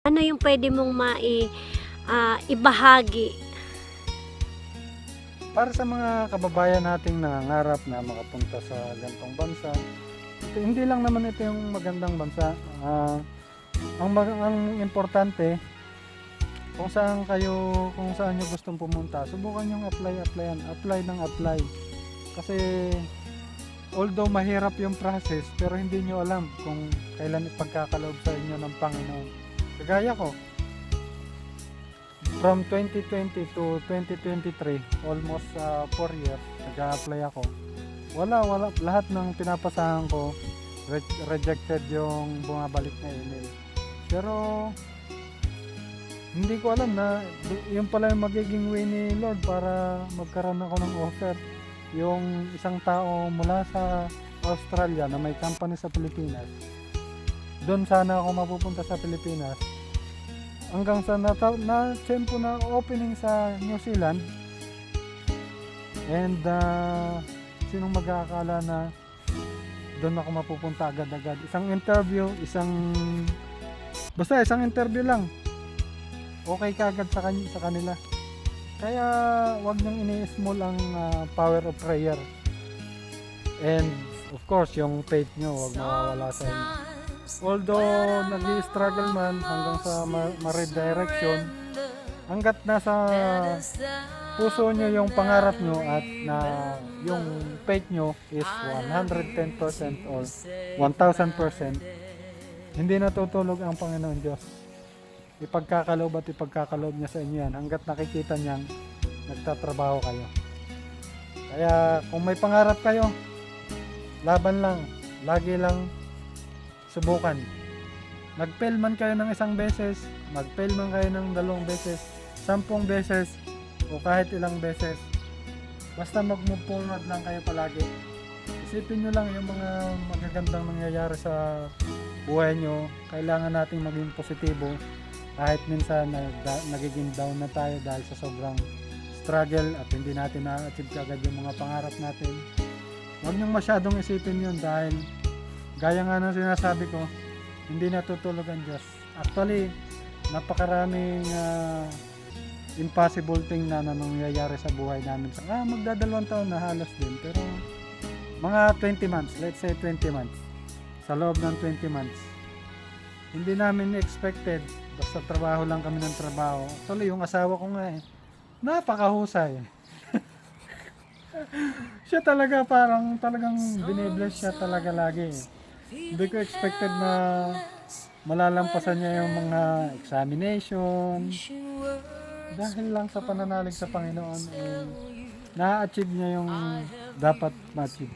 Ano yung pwede mong ibahagi? Para sa mga kababayan nating nangangarap na makapunta sa ganitong bansa, hindi lang naman ito yung magandang bansa. Ang importante, kung saan nyo gustong pumunta, subukan yung apply ng apply. Kasi although mahirap yung process, pero hindi nyo alam kung kailan ipagkakaloob sa inyo ng Panginoon. Kagaya ko, from 2020 to 2023, almost 4 years, nag-a-apply ako. Wala, lahat ng pinapasahan ko, rejected yung bumabalik na email. Pero, hindi ko alam na yun pala yung magiging way ni Lord para magkaroon ako ng offer. Yung isang tao mula sa Australia na may company sa Pilipinas, doon sana ako mapupunta sa Pilipinas. Hanggang sa na-tempo na opening sa New Zealand. And sinong mag-aakala na doon ako mapupunta agad-agad. Isang interview interview lang, okay ka agad sa kanila. Kaya wag niyong ini-small ang power of prayer. And of course, yung faith nyo wag mawawala sa inyo. Although nag-i-struggle man hanggang sa ma-redirection, hanggat nasa puso nyo yung pangarap nyo at na yung faith nyo is 110% or 1000%, hindi natutulog ang Panginoon Diyos. Ipagkakaloob niya sa inyo yan hanggat nakikita niyang nagtatrabaho kayo. Kaya kung may pangarap kayo, laban lang, lagi lang subukan. Mag-fail man kayo ng 1 beses, mag-fail man kayo ng 2 beses, 10 beses, o kahit ilang beses, basta mag-move forward lang kayo palagi. Isipin nyo lang yung mga magagandang nangyayari sa buhay nyo. Kailangan nating maging positibo kahit minsan nagiging down na tayo dahil sa sobrang struggle at hindi natin na-achieve agad yung mga pangarap natin. Huwag nyo masyadong isipin yun dahil gaya nga ng sinasabi ko, hindi natutulog ang Diyos. Actually, napakaraming impossible thing na nangyayari sa buhay namin. Magdadalawang taon na halos din, pero mga 20 months, let's say 20 months. Sa loob ng 20 months, hindi namin expected, basta trabaho lang kami ng trabaho. Actually, yung asawa ko nga napakahusay. Siya talaga talagang binibless siya talaga lagi. Hindi ko expected na malalampasan niya yung mga examination. Dahil lang sa pananalig sa Panginoon, na-achieve niya yung dapat ma-achieve.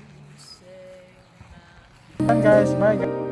Guys, bye guys.